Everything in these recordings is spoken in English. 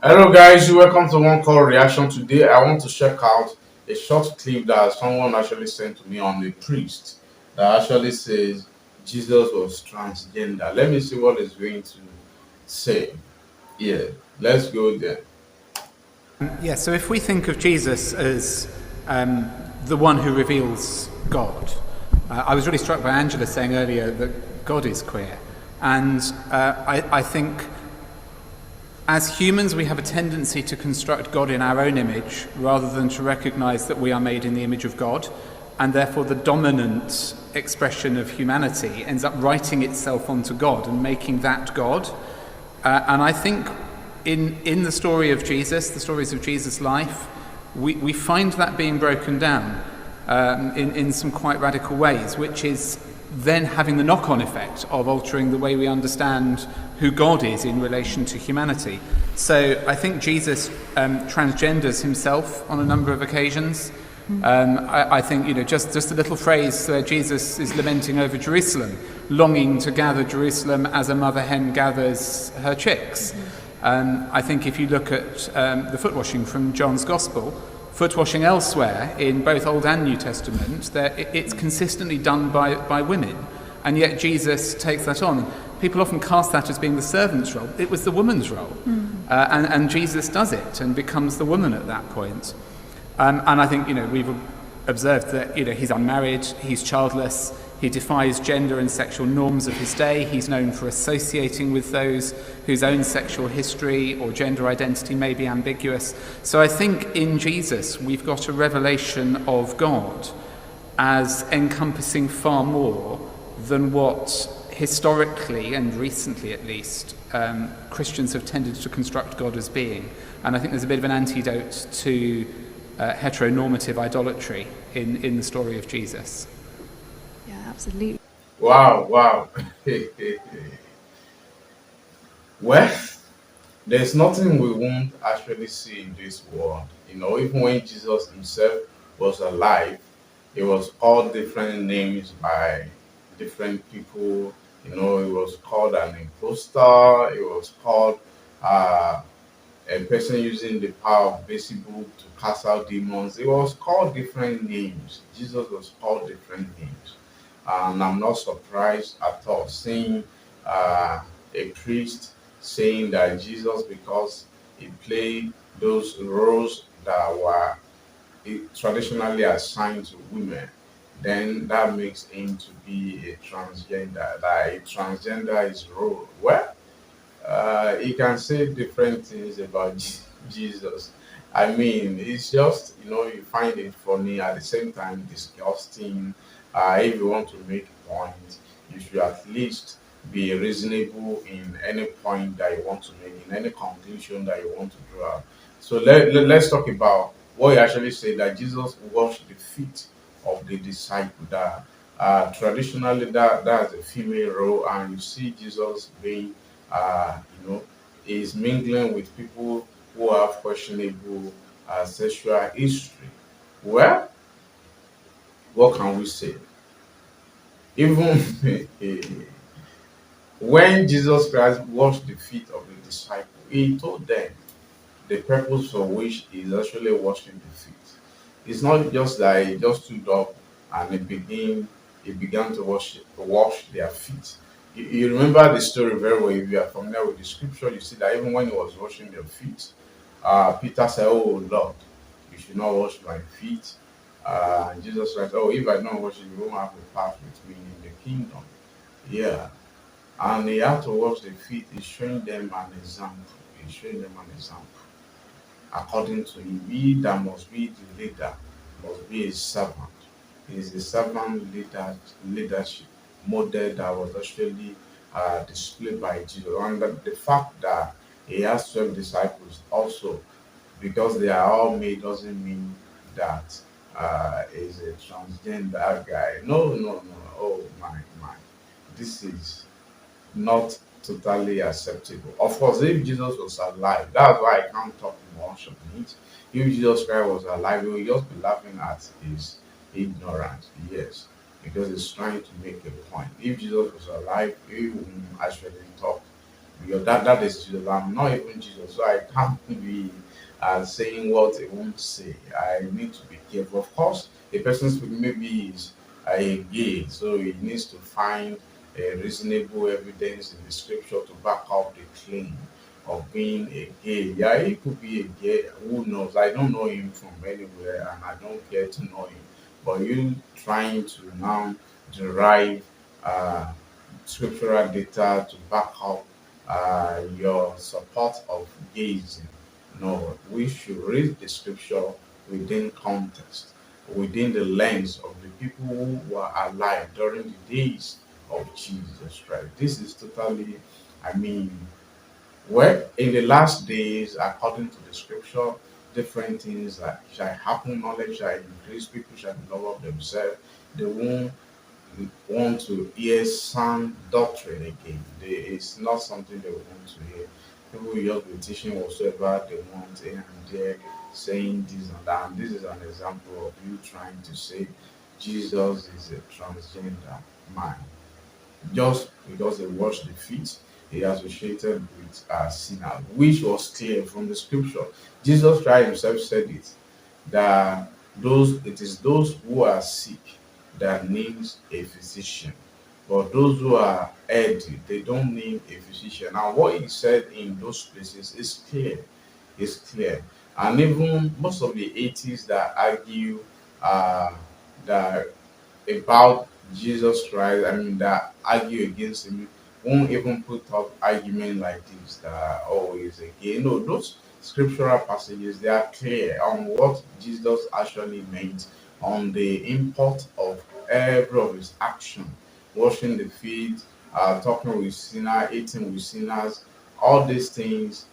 Hello, guys. Welcome to One Chord Reaction. Today, I want to check out a short clip that someone actually sent to me on a priest that actually says Jesus was transgender. Let me see what it's going to say. Yeah, let's go there. Yeah, so if we think of Jesus as the one who reveals God, I was really struck by Angela saying earlier that God is queer. And I think as humans, we have a tendency to construct God in our own image rather than to recognize that we are made in the image of God. And therefore, the dominant expression of humanity ends up writing itself onto God and making that God. And I think in the story of Jesus, the stories of Jesus' life, we find that being broken down in some quite radical ways, which is then having the knock-on effect of altering the way we understand who God is in relation to humanity. So I think Jesus transgenders himself on a number of occasions. I think, just a little phrase where Jesus is lamenting over Jerusalem, longing to gather Jerusalem as a mother hen gathers her chicks. I think if you look at the foot washing from John's Gospel, foot washing elsewhere in both Old and New Testament, it's consistently done by women, and yet Jesus takes that on. People often cast that as being the servant's role. It was the woman's role, and Jesus does it and becomes the woman at that point. And I think we've observed that he's unmarried, he's childless, he defies gender and sexual norms of his day. He's known for associating with those whose own sexual history or gender identity may be ambiguous. So I think in Jesus we've got a revelation of God as encompassing far more than what historically and recently at least Christians have tended to construct God as being. And I think there's a bit of an antidote to heteronormative idolatry in the story of Jesus. Yeah, absolutely. Wow, wow. Well, there's nothing we won't actually see in this world. Even when Jesus himself was alive, he was called different names by different people. He was called an imposter. He was called uh, a person using the power of Beelzebub to cast out demons. He was called different names. Jesus was called different names. And I'm not surprised at all seeing a priest saying that Jesus, because he played those roles that were traditionally assigned to women, then that makes him to be a transgender. That a transgender is role. Well, he can say different things about Jesus. I mean, it's just, you find it funny at the same time disgusting. If you want to make a point, you should at least be reasonable in any point that you want to make, in any conclusion that you want to draw. So let's talk about what he actually said, that Jesus washed the feet of the disciple. That traditionally that's a female role, and you see Jesus being uh, you know, is mingling with people who have questionable sexual history. Well, what can we say? Even when Jesus Christ washed the feet of the disciples, he told them the purpose for which he's actually washing the feet. It's not just that he just stood up and he began to wash their feet. You remember the story very well. If you are familiar with the scripture, you see that even when he was washing their feet, Peter said, "Oh Lord, you should not wash my feet." And Jesus said, "Oh, if I don't wash it, you won't have a part with me in the kingdom." Yeah, and he had to wash the feet. He's showing them an example. He's showing them an example. According to him, he that must be the leader must be a servant. He is a servant leadership model that was actually displayed by Jesus. And the fact that he has 12 disciples also, because they are all male, doesn't mean that he's a transgender guy. No, no, no. Oh my, my. This is not totally acceptable. Of course, if Jesus was alive, that's why I can't talk much on it. If Jesus Christ was alive, we would just be laughing at his ignorance, yes, because he's trying to make a point. If Jesus was alive, he wouldn't actually talk Because that is Jesus. I'm not even Jesus, so I can't be saying what I won't say. I need to be careful. Of course, a person speaking maybe is a gay, so he needs to find a reasonable evidence in the scripture to back up the claim of being a gay. Yeah, he could be a gay. Who knows? I don't know him from anywhere, and I don't care to know him. But you trying to now derive uh, scriptural data to back up your support of gazing. No, we should read the scripture within context, within the lens of the people who were alive during the days of Jesus Christ. This is totally, I mean, well, in the last days, according to the scripture, different things that shall happen, knowledge shall increase, people shall develop themselves. They won't want to hear sound doctrine again. It's not something they want to hear. People will just be teaching whatsoever they want here and there, saying this and that. And this is an example of you trying to say Jesus is a transgender man. Just because they washed the feet, he associated with sinners, which was clear from the scripture. Jesus Christ himself said it that it is those who are sick that needs a physician, but those who are healthy they don't need a physician. And what he said in those places is clear. Is clear. And even most of the atheists that argue uh, that about Jesus Christ, I mean, that argue against him, won't even put up argument like this that oh he's a gay. No, those scriptural passages they are clear on what Jesus actually meant, on the import of every of his action, washing the feet, talking with sinners, eating with sinners, all these things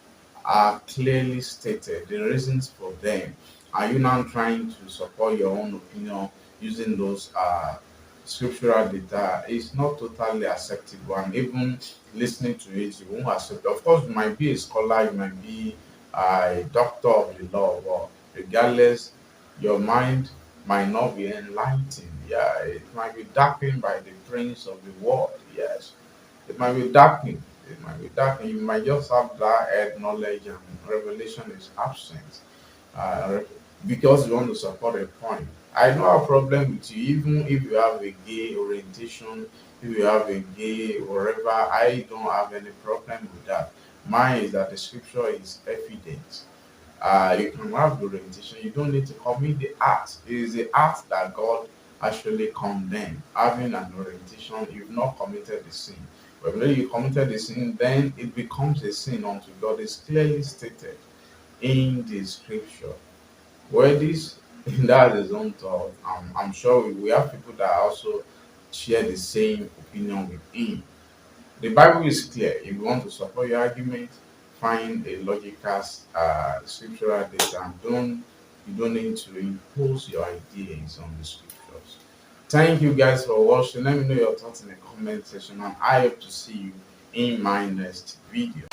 are clearly stated, the reasons for them. Are you now trying to support your own opinion using those scriptural data? It's not totally acceptable, and even listening to it, you won't accept. Of course, you might be a scholar, you might be a doctor of the law, but regardless, your mind might not be enlightened. Yeah, it might be darkened by the prince of the world. Yes, it might be darkened. It might be darkened. You might just have that head knowledge and revelation is absent uh, because you want to support a point. I know a problem with you, even if you have a gay orientation, if you have a gay whatever, I don't have any problem with that. Mine is that the scripture is evident. You can have the orientation, you don't need to commit the act. It is the act that God actually condemned. Having an orientation, you've not committed the sin. But when you committed the sin, then it becomes a sin unto God. It's clearly stated in the scripture. Well, this that is on thought. I'm sure we have people that also share the same opinion with him. The Bible is clear. If you want to support your argument, find a logical scriptural data and you don't need to impose your ideas on the scriptures. Thank you guys for watching. Let me know your thoughts in the comment section and I hope to see you in my next video.